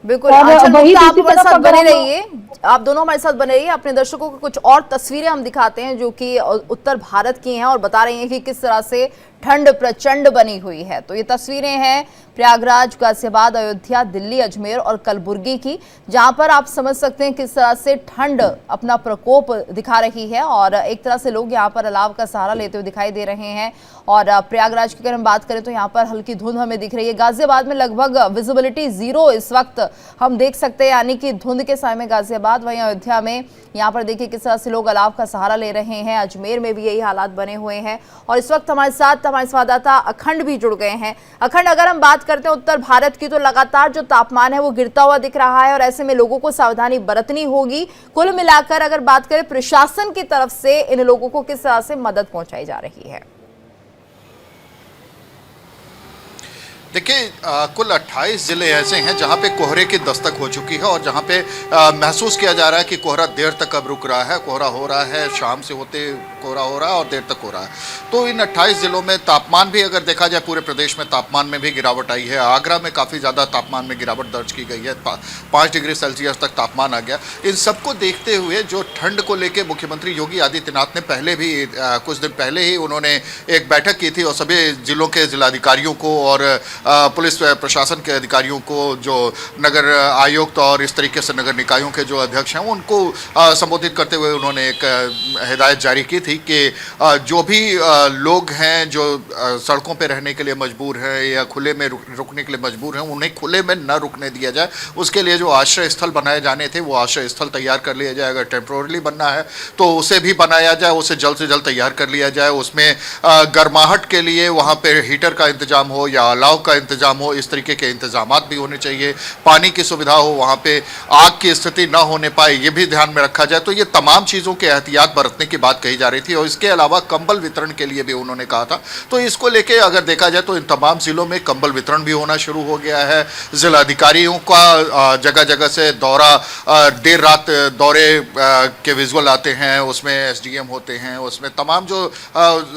बिल्कुल। और आंचल वही गुप्ता, आप दूसरी हमारे तरफ साथ अगर बने हम रहिए। आप दोनों हमारे साथ बने रहिए। अपने दर्शकों को कुछ और तस्वीरें हम दिखाते हैं जो कि उत्तर भारत की हैं और बता रही हैं कि किस तरह से ठंड प्रचंड बनी हुई है। तो ये तस्वीरें हैं प्रयागराज, गाजियाबाद, अयोध्या, दिल्ली, अजमेर और कलबुर्गी की, जहां पर आप समझ सकते हैं किस तरह से ठंड अपना प्रकोप दिखा रही है और एक तरह से लोग यहां पर अलाव का सहारा लेते हुए दिखाई दे रहे हैं। और प्रयागराज की अगर हम बात करें तो यहाँ पर हल्की धुंध हमें दिख रही है। गाजियाबाद में लगभग विजिबिलिटी 0 इस वक्त हम देख सकते हैं, यानी कि धुंध के समय में गाजियाबाद। वहीं अयोध्या में यहाँ पर देखिए किस तरह से लोग अलाव का सहारा ले रहे हैं। अजमेर में भी यही हालात बने हुए हैं। और इस वक्त हमारे साथ हमारे संवाददाता अखंड भी जुड़ गए हैं। अखंड, अगर हम बात करते हैं उत्तर भारत की, तो लगातार जो तापमान है वो गिरता हुआ दिख रहा है और ऐसे में लोगों को सावधानी बरतनी होगी। कुल मिलाकर अगर बात करें प्रशासन की तरफ से इन लोगों को किस तरह से मदद पहुंचाई जा रही है? देखिए, कुल 28 ज़िले ऐसे हैं जहां पे कोहरे की दस्तक हो चुकी है और जहां पे महसूस किया जा रहा है कि कोहरा देर तक अब रुक रहा है। कोहरा हो रहा है, शाम से होते कोहरा हो रहा है और देर तक हो रहा है। तो इन 28 ज़िलों में तापमान भी अगर देखा जाए, पूरे प्रदेश में तापमान में भी गिरावट आई है। आगरा में काफ़ी ज़्यादा तापमान में गिरावट दर्ज की गई है, 5 डिग्री सेल्सियस तक तापमान आ गया। इन सबको देखते हुए जो ठंड को लेकर मुख्यमंत्री योगी आदित्यनाथ ने पहले भी कुछ दिन पहले ही उन्होंने एक बैठक की थी और सभी जिलों के जिलाधिकारियों को और पुलिस प्रशासन के अधिकारियों को, जो नगर आयुक्त और इस तरीके से नगर निकायों के जो अध्यक्ष हैं, उनको संबोधित करते हुए उन्होंने एक हिदायत जारी की थी कि जो भी लोग हैं जो सड़कों पे रहने के लिए मजबूर हैं या खुले में रुकने के लिए मजबूर हैं, उन्हें खुले में न रुकने दिया जाए। उसके लिए जो आश्रय स्थल बनाए जाने थे वो आश्रय स्थल तैयार कर लिया जाए। अगर टेम्पोररी बनना है तो उसे भी बनाया जाए, उसे जल्द से जल्द तैयार कर लिया जाए। उसमें गर्माहट के लिए वहाँ पे हीटर का इंतजाम हो या अलाव का इंतजाम हो, इस तरीके के इंतजामात भी होने चाहिए। पानी की सुविधा हो, वहाँ पे आग की स्थिति ना होने पाए, ये भी ध्यान में रखा जाए। तो ये तमाम चीज़ों के एहतियात बरतने की बात कही जा रही थी और इसके अलावा कंबल वितरण के लिए भी उन्होंने कहा था। तो इसको लेके अगर देखा जाए तो इन तमाम जिलों में कंबल वितरण भी होना शुरू हो गया है। जिलाधिकारियों का जगह जगह से दौरा, देर रात दौरे के विजुअल आते हैं, उसमें एसडीएम होते हैं, उसमें तमाम जो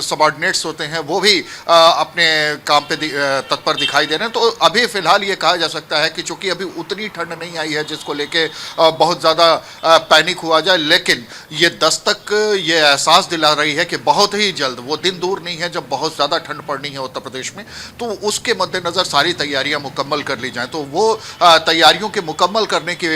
सबऑर्डिनेट्स होते हैं वो भी अपने काम पे तत्पर दिखाई दे रहे हैं। तो अभी फिलहाल ये कहा जा सकता है कि चूंकि अभी उतनी ठंड नहीं आई है जिसको लेके बहुत ज़्यादा पैनिक हुआ जाए, लेकिन ये दस्तक ये एहसास दिला रही है कि बहुत ही जल्द, वो दिन दूर नहीं है जब बहुत ज़्यादा ठंड पड़नी है उत्तर प्रदेश में। तो उसके मद्देनज़र सारी तैयारियां मुकम्मल कर ली जाएं, तो वो तैयारियों के मुकम्मल करने की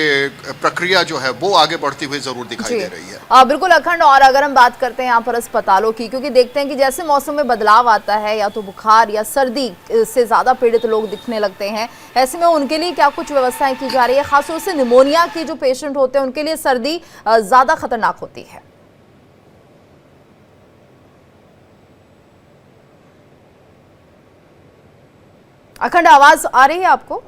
प्रक्रिया जो है वो आगे बढ़ती हुई ज़रूर दिखाई दे रही है। बिल्कुल अखंड। और अगर हम बात करते हैं यहाँ पर अस्पतालों की, क्योंकि देखते हैं कि जैसे मौसम में बदलाव आता है, या तो बुखार या सर्दी से ज़्यादा पीड़ित लोग दिखने लगते हैं, ऐसे में उनके लिए क्या कुछ व्यवस्थाएं की जा रही है? खासतौर से निमोनिया के जो पेशेंट होते हैं उनके लिए सर्दी ज़्यादा खतरनाक होती है। अखंड, आवाज आ रही है आपको?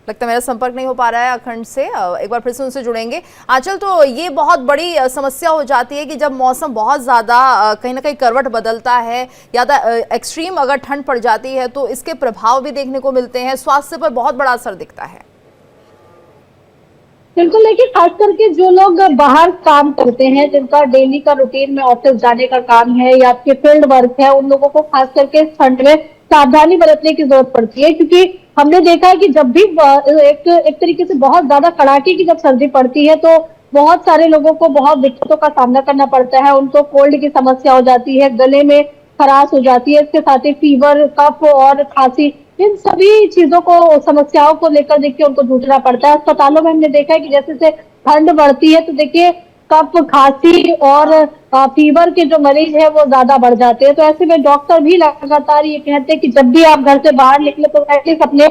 लगता है मेरा संपर्क नहीं हो पा रहा है अखंड से। एक बार फिर से उनसे जुड़ेंगे। आंचल, तो ये बहुत बड़ी समस्या हो जाती है कि जब मौसम बहुत ज़्यादा कहीं ना कहीं करवट बदलता है या एक्सट्रीम अगर ठंड पड़ जाती है तो इसके प्रभाव भी देखने को मिलते हैं, स्वास्थ्य पर बहुत बड़ा असर दिखता है। बिल्कुल, देखिए खास करके जो लोग बाहर काम करते हैं, जिनका डेली का रूटीन में ऑफिस जाने का काम है या आपके फील्ड वर्क है, उन लोगों को खास करके ठंड में सावधानी बरतने की जरूरत पड़ती है। क्योंकि हमने देखा है कि जब भी एक तरीके से बहुत ज्यादा कड़ाके की जब सर्दी पड़ती है तो बहुत सारे लोगों को बहुत दिक्कतों का सामना करना पड़ता है। उनको कोल्ड की समस्या हो जाती है, गले में खराश हो जाती है, इसके साथ ही फीवर, कफ और खांसी, इन सभी चीजों को, समस्याओं को लेकर देखिए उनको जूझना पड़ता है। अस्पतालों में हमने देखा है कि जैसे जैसे ठंड बढ़ती है तो देखिए कफ, खांसी और फीवर के जो मरीज है वो ज्यादा बढ़ जाते हैं। तो ऐसे में डॉक्टर भी लगातार ये कहते हैं कि जब भी आप घर से बाहर निकले तो एटलीस्ट अपने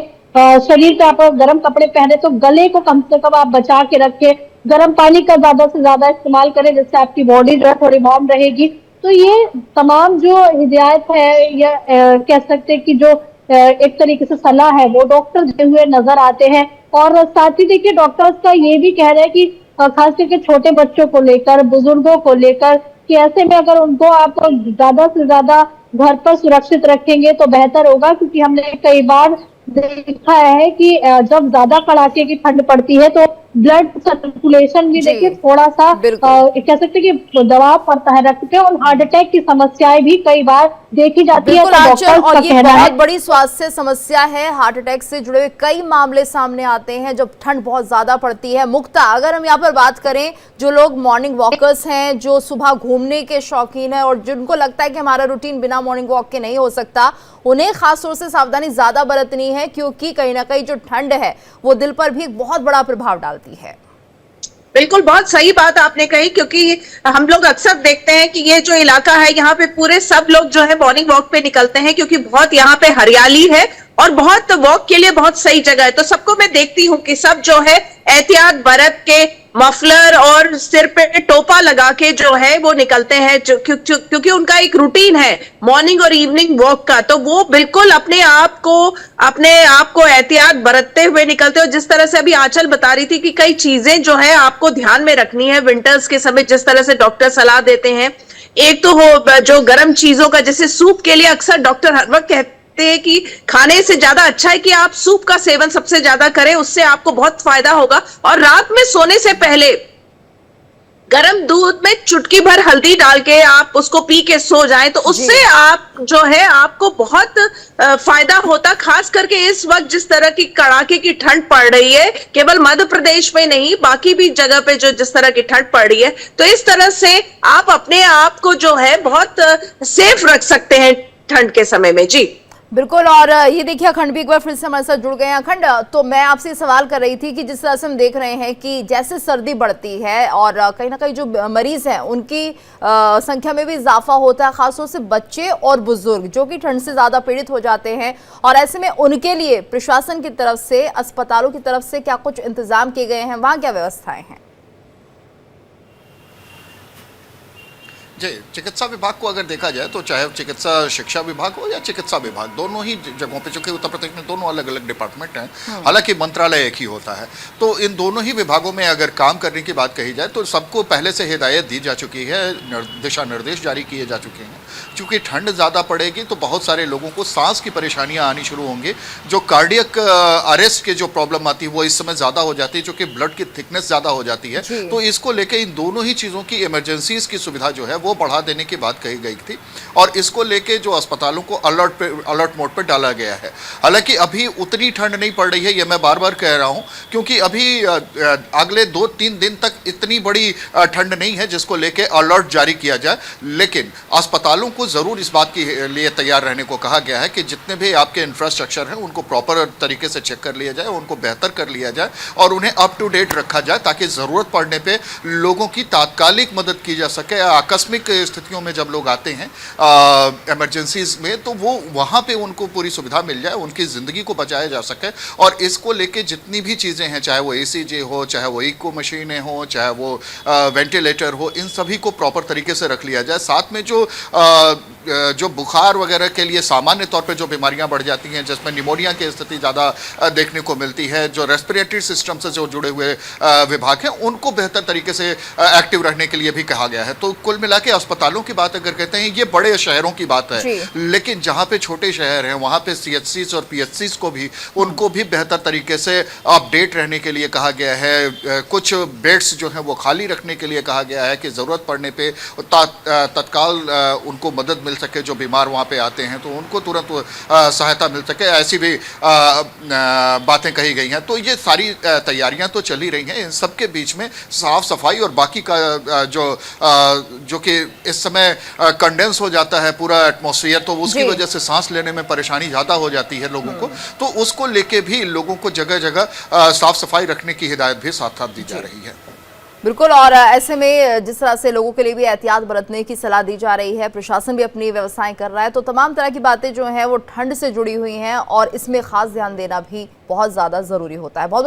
शरीर पे आप गर्म कपड़े पहने तो गले को कम से कम आप बचा के रखें, गर्म पानी का ज्यादा से ज्यादा इस्तेमाल करें, जिससे आपकी बॉडी जो है थोड़ी वार्म रहेगी। तो ये तमाम जो हिदायत है या कह सकते हैं कि जो एक तरीके से सलाह है वो डॉक्टर देते हुए नजर आते हैं। और साथ ही देखिए डॉक्टर्स का ये भी कह रहे हैं कि खास करके छोटे बच्चों को लेकर, बुजुर्गों को लेकर, कि ऐसे में अगर उनको आप ज्यादा से ज्यादा घर पर सुरक्षित रखेंगे तो बेहतर होगा। क्योंकि हमने कई बार देखा है कि जब ज्यादा कड़ाके की ठंड पड़ती है तो ब्लड सर्कुलेशन भी जी, देखिए थोड़ा सा बिल्कुल। कह सकते हैं कि दबाव पड़ता है रक्त पे, और हार्ट अटैक की समस्याएं भी कई बार देखी जाती है, बिल्कुल तो आंचल, डॉक्टर्स और का ये कहना बहुत है। बड़ी स्वास्थ्य समस्या है। हार्ट अटैक से जुड़े हुए कई मामले सामने आते हैं जब ठंड बहुत ज्यादा पड़ती है। मुक्ता, अगर हम यहाँ पर बात करें, जो लोग मॉर्निंग वॉकर्स हैं, जो सुबह घूमने के शौकीन हैं और जिनको लगता है कि हमारा रूटीन बिना मॉर्निंग वॉक के नहीं हो सकता, उन्हें खासतौर से सावधानी ज्यादा बरतनी है, क्योंकि कहीं ना कहीं जो ठंड है वो दिल पर भी एक बहुत बड़ा प्रभाव डालती है। बिल्कुल, बहुत सही बात आपने कही, क्योंकि हम लोग अक्सर देखते हैं कि ये जो इलाका है यहाँ पे पूरे सब लोग जो है मॉर्निंग वॉक पे निकलते हैं, क्योंकि बहुत यहाँ पे हरियाली है और बहुत वॉक के लिए बहुत सही जगह है। तो सबको मैं देखती हूँ कि सब जो है एहतियात बरत के मफलर और सिर पे टोपा लगा के जो है वो निकलते हैं, क्योंकि उनका एक रूटीन है मॉर्निंग और इवनिंग वॉक का। तो वो बिल्कुल अपने आप को एहतियात बरतते हुए निकलते हो। जिस तरह से अभी आंचल बता रही थी कि कई चीजें जो है आपको ध्यान में रखनी है विंटर्स के समय, जिस तरह से डॉक्टर सलाह देते हैं। एक तो हो जो गर्म चीजों का, जैसे सूप के लिए अक्सर डॉक्टर हर वक्त कहते हैं कि खाने से ज्यादा अच्छा है कि आप सूप का सेवन सबसे ज्यादा करें, उससे आपको बहुत फायदा होगा। और रात में सोने से पहले गर्म दूध में चुटकी भर हल्दी डाल के आप उसको पी के सो जाएं, तो उससे आप जो है आपको बहुत फायदा होता। खास करके इस वक्त जिस तरह की कड़ाके की ठंड पड़ रही है, केवल मध्य प्रदेश में नहीं बाकी भी जगह पे जो जिस तरह की ठंड पड़ रही है, तो इस तरह से आप अपने आप को जो है बहुत सेफ रख सकते हैं ठंड के समय में। जी बिल्कुल। और ये देखिए, अखंड भी एक बार फिर से हमारे साथ जुड़ गए हैं। अखंड, तो मैं आपसे सवाल कर रही थी कि जिस तरह से हम देख रहे हैं कि जैसे सर्दी बढ़ती है और कहीं ना कहीं जो मरीज हैं उनकी संख्या में भी इजाफा होता है, खासतौर से बच्चे और बुजुर्ग जो कि ठंड से ज़्यादा पीड़ित हो जाते हैं, और ऐसे में उनके लिए प्रशासन की तरफ से, अस्पतालों की तरफ से क्या कुछ इंतजाम किए गए हैं, वहाँ क्या व्यवस्थाएं हैं? जी, चिकित्सा विभाग को अगर देखा जाए तो चाहे चिकित्सा शिक्षा विभाग हो या चिकित्सा विभाग, दोनों ही जगहों पे, चूंकि उत्तर प्रदेश में दोनों अलग अलग डिपार्टमेंट हैं, हालांकि मंत्रालय एक ही होता है, तो इन दोनों ही विभागों में अगर काम करने की बात कही जाए तो सबको पहले से हिदायत दी जा चुकी है, दिशा निर्देश जारी किए जा चुके हैं। चूंकि ठंड ज़्यादा पड़ेगी तो बहुत सारे लोगों को सांस की परेशानियां आनी शुरू होंगी, जो कार्डियक अरेस्ट के जो प्रॉब्लम आती है वो इस समय ज़्यादा हो जाती है, चूंकि ब्लड की थिकनेस ज़्यादा हो जाती है। तो इसको लेके इन दोनों ही चीज़ों की इमरजेंसीज की सुविधा जो है वो बढ़ा देने की बात कही गई थी, और इसको लेके जो अस्पतालों को अलर्ट मोड पर डाला गया है। हालांकि अभी उतनी ठंड नहीं पड़ रही है, ये मैं बार बार कह रहा हूं, क्योंकि अभी अगले 2-3 दिन तक इतनी बड़ी ठंड नहीं है जिसको लेके अलर्ट जारी किया जाए। लेकिन अस्पतालों को ज़रूर इस बात के लिए तैयार रहने को कहा गया है कि जितने भी आपके इंफ्रास्ट्रक्चर हैं उनको प्रॉपर तरीके से चेक कर लिया जाए, उनको बेहतर कर लिया जाए और उन्हें अप टू डेट रखा जाए, ताकि ज़रूरत पड़ने पे लोगों की तात्कालिक मदद की जा सके। आकस्मिक स्थितियों में जब लोग आते हैं इमरजेंसीज में, तो वो वहाँ पे उनको पूरी सुविधा मिल जाए, उनकी ज़िंदगी को बचाया जा सके। और इसको लेके जितनी भी चीज़ें हैं, चाहे वो ECG हो, चाहे वो इको मशीनें हो, चाहे वो वेंटिलेटर हो, इन सभी को प्रॉपर तरीके से रख लिया जाए। साथ में जो बुखार वगैरह के लिए सामान्य तौर पे जो बीमारियां बढ़ जाती हैं, जिसमें निमोनिया की स्थिति ज़्यादा देखने को मिलती है, जो रेस्पिरेटरी सिस्टम से जो जुड़े हुए विभाग हैं उनको बेहतर तरीके से एक्टिव रहने के लिए भी कहा गया है। तो कुल मिला के अस्पतालों की बात अगर कहते हैं, ये बड़े शहरों की बात है, लेकिन जहाँ पे छोटे शहर हैं वहाँ पे CHCs और PHCs को भी उनको भी बेहतर तरीके से अपडेट रहने के लिए कहा गया है। कुछ बेड्स जो हैं वो खाली रखने के लिए कहा गया है कि ज़रूरत पड़ने पे तत्काल उनको मदद मिल सके, जो बीमार वहाँ पे आते हैं तो उनको तुरंत सहायता मिल सके, ऐसी भी बातें कही गई हैं। तो ये सारी तैयारियां तो चली रही हैं। इन सब के बीच में साफ सफाई और बाकी का जो कि इस समय कंडेंस हो जाता है पूरा एटमॉस्फेयर, तो उसकी वजह से सांस लेने में परेशानी ज़्यादा हो जाती है लोगों को, तो उसको लेके भी लोगों को जगह जगह साफ सफाई रखने की हिदायत भी साथ साथ दी जा रही है। बिल्कुल। और ऐसे में जिस तरह से लोगों के लिए भी एहतियात बरतने की सलाह दी जा रही है, प्रशासन भी अपनी व्यवस्थाएं कर रहा है, तो तमाम तरह की बातें जो हैं वो ठंड से जुड़ी हुई हैं और इसमें खास ध्यान देना भी बहुत ज़्यादा ज़रूरी होता है। बहुत